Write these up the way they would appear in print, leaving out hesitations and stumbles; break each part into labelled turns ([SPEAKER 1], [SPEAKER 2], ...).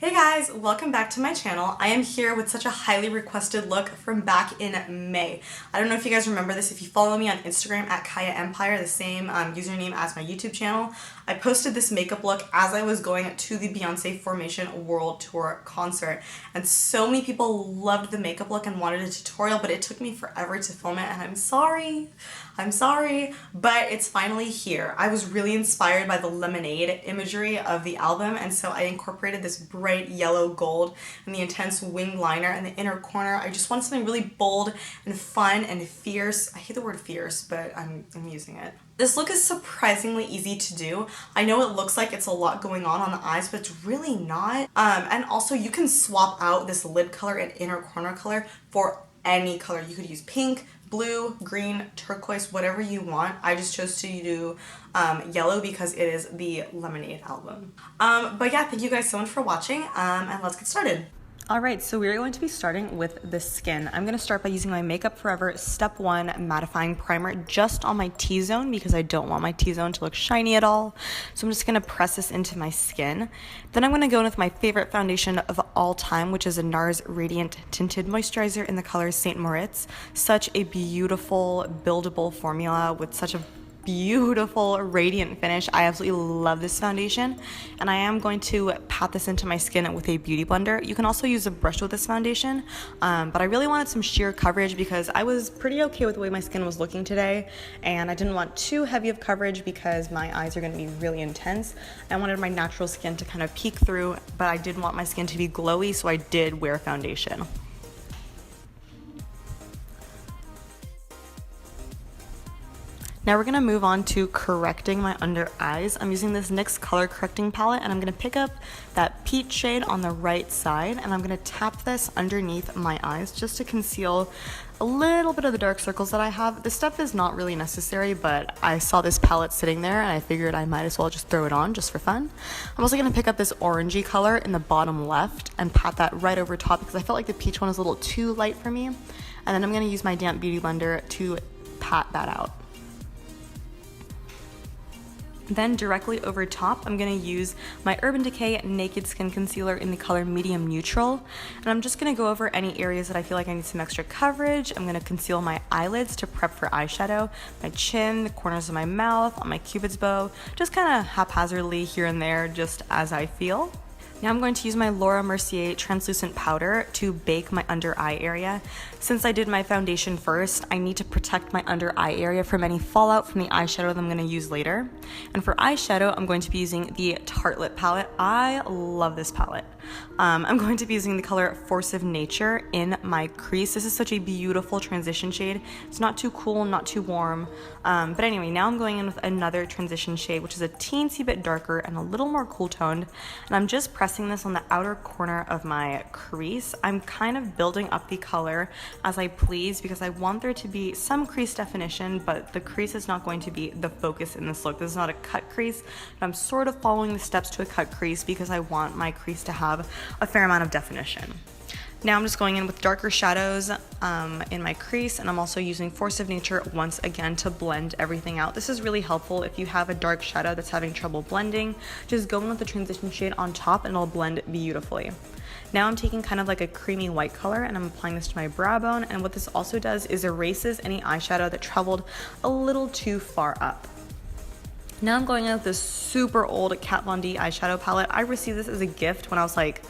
[SPEAKER 1] Hey guys, welcome back to my channel. I am here with such a highly requested look from back in May. I don't know if you guys remember this. If you follow me on Instagram at Kaya Empire, the same username as my YouTube channel, I posted this makeup look as I was going to the Beyonce Formation World Tour concert. And so many people loved the makeup look and wanted a tutorial, but it took me forever to film it, and I'm sorry, but it's finally here. I was really inspired by the lemonade imagery of the album, and so I incorporated this bright yellow gold and the intense winged liner in the inner corner. I just wanted something really bold and fun and fierce. I hate the word fierce, but I'm using it. This look is surprisingly easy to do. I know it looks like it's a lot going on the eyes, but it's really not. And also you can swap out this lid color and inner corner color for any color. You could use pink, blue, green, turquoise, whatever you want. I just chose to do yellow because it is the Lemonade album. But yeah, thank you guys so much for watching, and let's get started. Alright, so we're going to be starting with the skin. I'm going to start by using my Makeup Forever Step 1 Mattifying Primer just on my T-zone because I don't want my T-zone to look shiny at all. So I'm just going to press this into my skin. Then I'm going to go in with my favorite foundation of all time, which is a NARS Radiant Tinted Moisturizer in the color St. Moritz. Such a beautiful, buildable formula with such a beautiful radiant finish. I absolutely love this foundation, and I am going to pat this into my skin with a beauty blender. You can also use a brush with this foundation, but I really wanted some sheer coverage because I was pretty okay with the way my skin was looking today, and I didn't want too heavy of coverage because my eyes are going to be really intense. I wanted my natural skin to kind of peek through, but I did want my skin to be glowy, so I did wear foundation. Now we're going to move on to correcting my under eyes. I'm using this NYX color correcting palette, and I'm going to pick up that peach shade on the right side, and I'm going to tap this underneath my eyes just to conceal a little bit of the dark circles that I have. This stuff is not really necessary, but I saw this palette sitting there and I figured I might as well just throw it on just for fun. I'm also going to pick up this orangey color in the bottom left and pat that right over top because I felt like the peach one is a little too light for me. And then I'm going to use my damp beauty blender to pat that out. Then directly over top, I'm going to use my Urban Decay Naked Skin Concealer in the color Medium Neutral. And I'm just going to go over any areas that I feel like I need some extra coverage. I'm going to conceal my eyelids to prep for eyeshadow, my chin, the corners of my mouth, on my cupid's bow, just kind of haphazardly here and there, just as I feel. Now I'm going to use my Laura Mercier translucent powder to bake my under eye area. Since I did my foundation first, I need to protect my under eye area from any fallout from the eyeshadow that I'm going to use later. And for eyeshadow, I'm going to be using the Tartelette palette. I love this palette. I'm going to be using the color Force of Nature in my crease. This is such a beautiful transition shade. It's not too cool, not too warm. But anyway, now I'm going in with another transition shade, which is a teensy bit darker and a little more cool toned. And I'm just pressing this on the outer corner of my crease. I'm kind of building up the color as I please because I want there to be some crease definition, but the crease is not going to be the focus in this look. This is not a cut crease, but I'm sort of following the steps to a cut crease because I want my crease to have a fair amount of definition. Now I'm just going in with darker shadows in my crease, and I'm also using Force of Nature once again to blend everything out. This is really helpful if you have a dark shadow that's having trouble blending. Just go in with the transition shade on top and it'll blend beautifully. Now I'm taking kind of like a creamy white color and I'm applying this to my brow bone, and what this also does is erases any eyeshadow that traveled a little too far up. Now I'm going in with this super old Kat Von D eyeshadow palette. I received this as a gift when I was like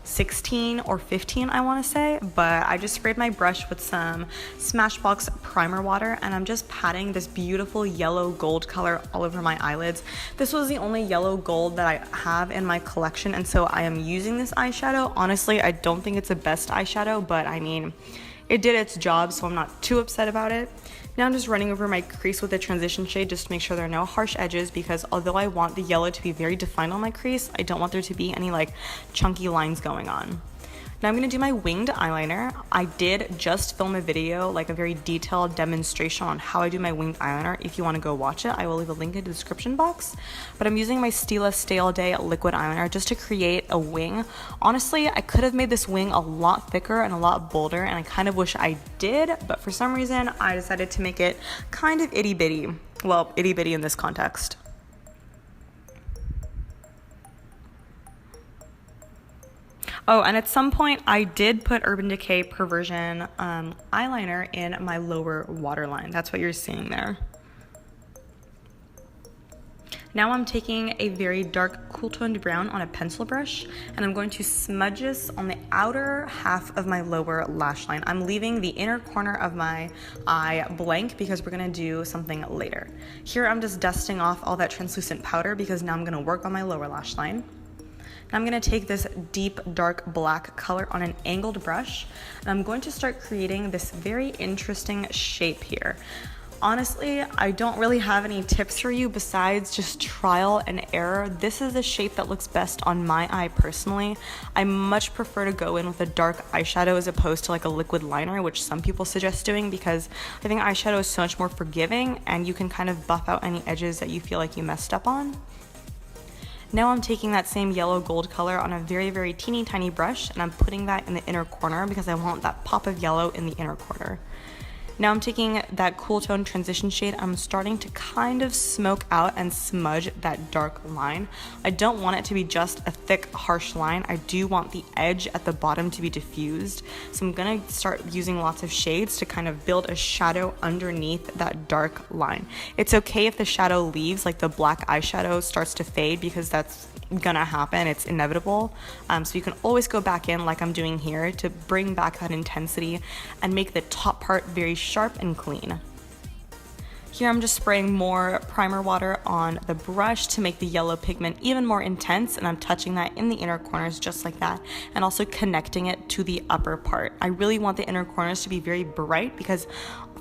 [SPEAKER 1] 16 or 15, I want to say, but I just sprayed my brush with some Smashbox primer water, and I'm just patting this beautiful yellow gold color all over my eyelids. This was the only yellow gold that I have in my collection, and so I am using this eyeshadow. Honestly, I don't think it's the best eyeshadow, but I mean, it did its job, so I'm not too upset about it. Now I'm just running over my crease with a transition shade just to make sure there are no harsh edges, because although I want the yellow to be very defined on my crease, I don't want there to be any like chunky lines going on. Now I'm going to do my winged eyeliner. I did just film a video, like a very detailed demonstration on how I do my winged eyeliner. If you want to go watch it, I will leave a link in the description box. But I'm using my Stila Stay All Day liquid eyeliner just to create a wing. Honestly, I could have made this wing a lot thicker and a lot bolder, and I kind of wish I did, but for some reason I decided to make it kind of itty bitty. Well, itty bitty in this context. Oh, and at some point I did put Urban Decay Perversion eyeliner in my lower waterline. That's what you're seeing there. Now I'm taking a very dark cool toned brown on a pencil brush, and I'm going to smudge this on the outer half of my lower lash line. I'm leaving the inner corner of my eye blank because we're gonna do something later. Here I'm just dusting off all that translucent powder because now I'm gonna work on my lower lash line. Now I'm gonna take this deep dark black color on an angled brush, and I'm going to start creating this very interesting shape here. Honestly, I don't really have any tips for you besides just trial and error. This is the shape that looks best on my eye personally. I much prefer to go in with a dark eyeshadow as opposed to like a liquid liner, which some people suggest doing, because I think eyeshadow is so much more forgiving and you can kind of buff out any edges that you feel like you messed up on. Now I'm taking that same yellow gold color on a very, very teeny tiny brush, and I'm putting that in the inner corner because I want that pop of yellow in the inner corner. Now I'm taking that cool tone transition shade. I'm starting to kind of smoke out and smudge that dark line. I don't want it to be just a thick, harsh line. I do want the edge at the bottom to be diffused. So I'm gonna start using lots of shades to kind of build a shadow underneath that dark line. It's okay if the shadow leaves, like the black eyeshadow starts to fade, because that's gonna happen, it's inevitable. So you can always go back in like I'm doing here to bring back that intensity and make the top part very sharp and clean. Here I'm just spraying more primer water on the brush to make the yellow pigment even more intense, and I'm touching that in the inner corners just like that, and also connecting it to the upper part. I really want the inner corners to be very bright because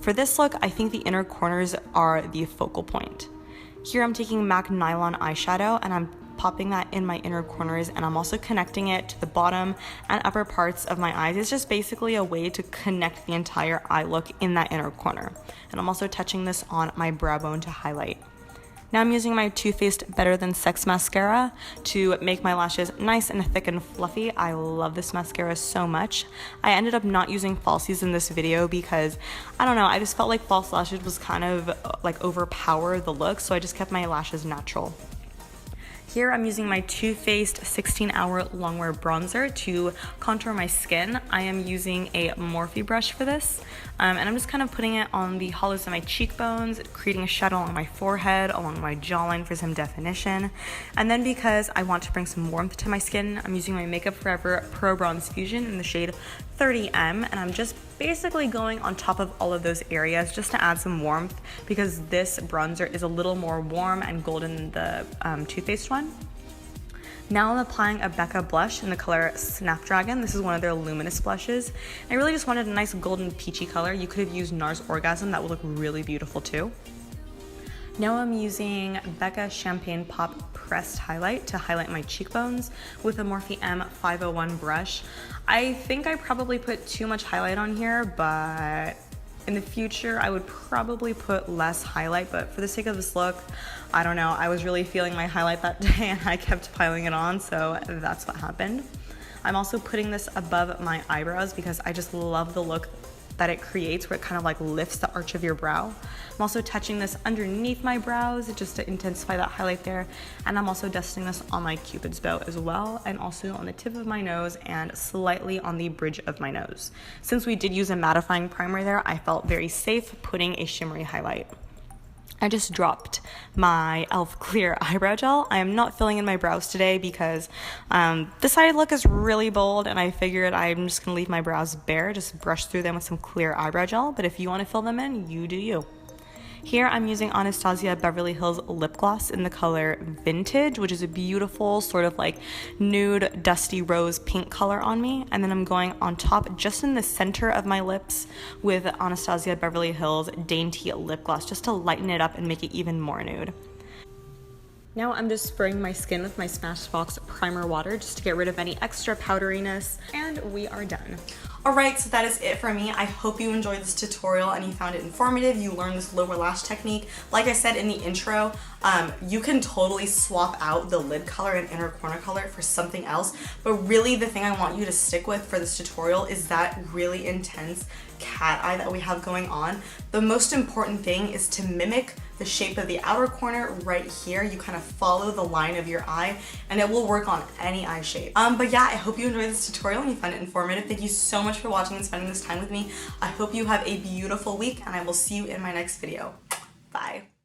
[SPEAKER 1] for this look, I think the inner corners are the focal point. Here I'm taking MAC Nylon eyeshadow and I'm popping that in my inner corners, and I'm also connecting it to the bottom and upper parts of my eyes. It's just basically a way to connect the entire eye look in that inner corner. And I'm also touching this on my brow bone to highlight. Now I'm using my Too Faced Better Than Sex mascara to make my lashes nice and thick and fluffy. I love this mascara so much. I ended up not using falsies in this video because, I don't know, I just felt like false lashes was kind of like overpower the look, so I just kept my lashes natural. Here I'm using my Too Faced 16-Hour Longwear Bronzer to contour my skin. I am using a Morphe brush for this, and I'm just kind of putting it on the hollows of my cheekbones, creating a shadow along my forehead, along my jawline for some definition. And then because I want to bring some warmth to my skin, I'm using my Makeup Forever Pro Bronze Fusion in the shade 30M, and I'm just basically going on top of all of those areas just to add some warmth, because this bronzer is a little more warm and golden than the Too Faced one. Now I'm applying a Becca blush in the color Snapdragon. This is one of their luminous blushes. I really just wanted a nice golden peachy color. You could have used NARS Orgasm, that would look really beautiful too. Now I'm using Becca Champagne Pop Pressed Highlight to highlight my cheekbones with a Morphe M501 brush. I think I probably put too much highlight on here, but in the future I would probably put less highlight, but for the sake of this look, I don't know, I was really feeling my highlight that day and I kept piling it on, so that's what happened. I'm also putting this above my eyebrows because I just love the look that it creates, where it kind of like lifts the arch of your brow. I'm also touching this underneath my brows just to intensify that highlight there, and I'm also dusting this on my Cupid's bow as well, and also on the tip of my nose and slightly on the bridge of my nose. Since we did use a mattifying primer there, I felt very safe putting a shimmery highlight. I just dropped my e.l.f. clear eyebrow gel. I am not filling in my brows today because this eye look is really bold, and I figured I'm just gonna leave my brows bare, just brush through them with some clear eyebrow gel, but if you wanna fill them in, you do you. Here I'm using Anastasia Beverly Hills lip gloss in the color Vintage, which is a beautiful sort of like nude dusty rose pink color on me, and then I'm going on top just in the center of my lips with Anastasia Beverly Hills Dainty lip gloss just to lighten it up and make it even more nude. Now I'm just spraying my skin with my Smashbox primer water just to get rid of any extra powderiness, and we are done. Alright, so that is it for me. I hope you enjoyed this tutorial and you found it informative. You learned this lower lash technique. Like I said in the intro, you can totally swap out the lid color and inner corner color for something else, but really the thing I want you to stick with for this tutorial is that really intense cat eye that we have going on. The most important thing is to mimic the shape of the outer corner right here. You kind of follow the line of your eye and it will work on any eye shape. But yeah, I hope you enjoyed this tutorial and you found it informative. Thank you so much for watching and spending this time with me. I hope you have a beautiful week and I will see you in my next video. Bye.